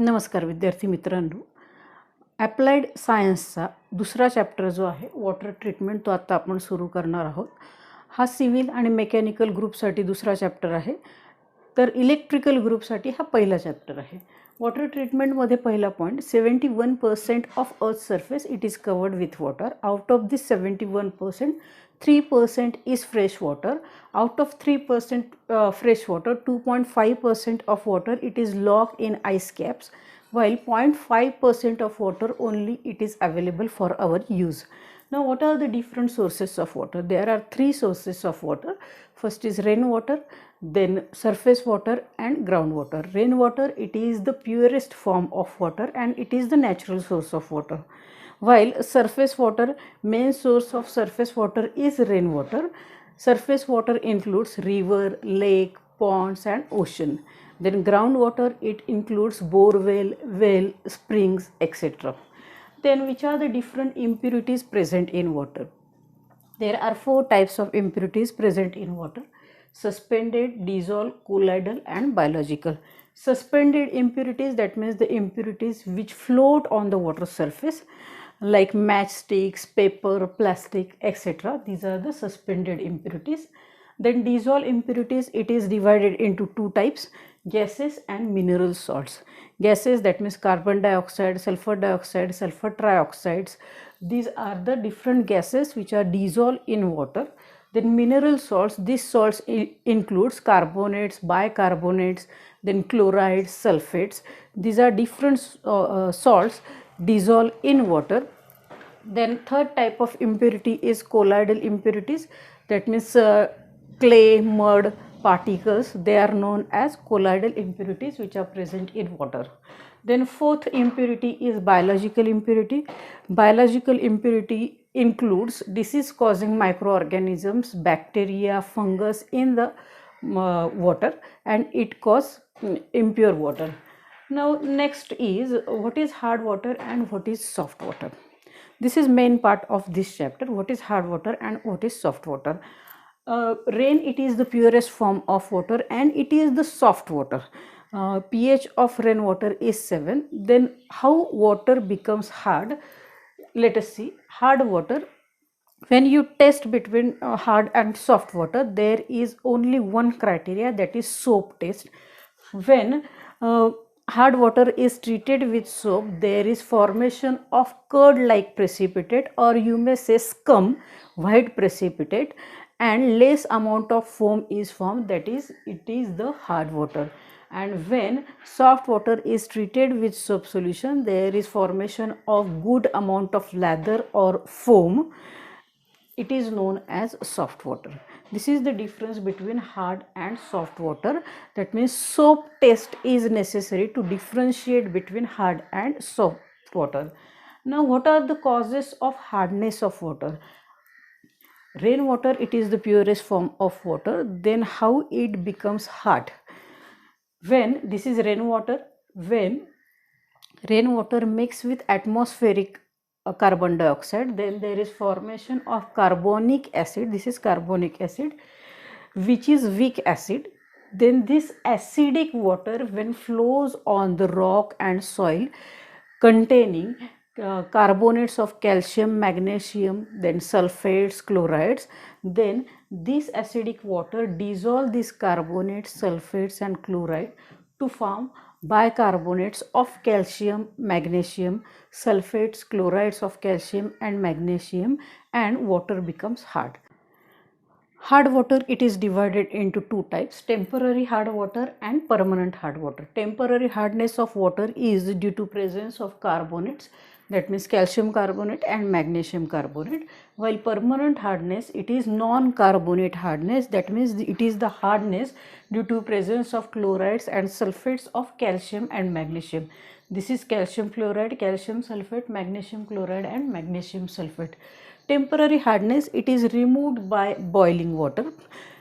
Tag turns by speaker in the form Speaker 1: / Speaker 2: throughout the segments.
Speaker 1: नमस्कार विद्यार्थी मित्रांनो, ॲप्लाइड सायन्सचा दुसरा चॅप्टर जो आहे वॉटर ट्रीटमेंट तो आता आपण सुरू करणार आहोत. हा सिव्हिल आणि मेकॅनिकल ग्रुपसाठी दुसरा चॅप्टर आहे, तर इलेक्ट्रिकल ग्रुपसाठी हा पहिला चॅप्टर आहे. वॉटर ट्रीटमेंटमध्ये पहिला point 71% of earth surface it is covered with water. Out of this 71%, 3% is fresh water. Out of 3% fresh water, 2.5% of water it is locked in ice caps, while 0.5% of water only it is available for our use. Now what are the different sources of water? There are three sources of water. First is rainwater, then surface water and groundwater. Rainwater, it is the purest form of water and it is the natural source of water. While surface water, main source of surface water is rainwater. Surface water includes river, lake, ponds and ocean. Then groundwater, it includes borewell, well, springs, etc. Then which are the different impurities present in water? There are four types of impurities present in water: suspended, dissolved, colloidal and biological. Suspended impurities, that means the impurities which float on the water surface, like matchsticks, paper, plastic, etc. These are the suspended impurities. Then dissolved impurities, it is divided into two types: gases and mineral salts. Gases, that means carbon dioxide, sulfur dioxide, sulfur trioxides. These are the different gases which are dissolved in water. Then mineral salts, these salts includes carbonates, bicarbonates, then chlorides, sulfates. These are different salts dissolved in water. Then third type of impurity is colloidal impurities, that means clay, mud, particles, they are known as colloidal impurities which are present in water. Then fourth impurity is biological impurity. Biological impurity includes disease causing microorganisms, bacteria, fungus in the water, and it causes impure water. Now next is what is hard water and what is soft water. This is main part of this chapter. What is hard water and what is soft water? Rain, it is the purest form of water and it is the soft water. pH of rainwater is 7. Then how water becomes hard? Let us see. Hard water, when you test between hard and soft water, there is only one criteria, that is soap test. When hard water is treated with soap, there is formation of curd like precipitate, or you may say scum, white precipitate, and less amount of foam is formed, that is it is the hard water. And when soft water is treated with soap solution, there is formation of good amount of lather or foam. It is known as soft water. This is the difference between hard and soft water. That means soap test is necessary to differentiate between hard and soft water. Now what are the causes of hardness of water? Rainwater, it is the purest form of water. Then how it becomes hard? When this is rainwater, when rainwater mixed with atmospheric carbon dioxide, then there is formation of carbonic acid. This is carbonic acid, which is weak acid. Then this acidic water, when flows on the rock and soil containing carbonates of calcium, magnesium, then sulfates, chlorides, then this acidic water dissolve these carbonates, sulfates and chloride to form bicarbonates of calcium, magnesium, sulfates, chlorides of calcium and magnesium, and water becomes hard. Hard water, it is divided into two types: temporary hard water and permanent hard water. Temporary hardness of water is due to presence of carbonates, that means calcium carbonate and magnesium carbonate, while permanent hardness, it is non-carbonate hardness, that means it is the hardness due to presence of chlorides and sulfates of calcium and magnesium. This is calcium chloride, calcium sulfate, magnesium chloride and magnesium sulfate. Temporary hardness, it is removed by boiling water.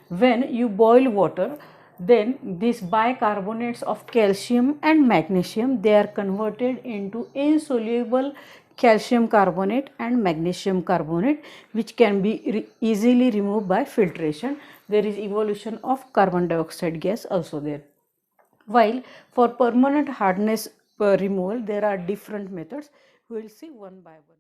Speaker 1: When you boil water, then these bicarbonates of calcium and magnesium, they are converted into insoluble calcium carbonate and magnesium carbonate, which can be easily removed by filtration. There is evolution of carbon dioxide gas also there. While for permanent hardness removal. There are different methods. We will see one by one.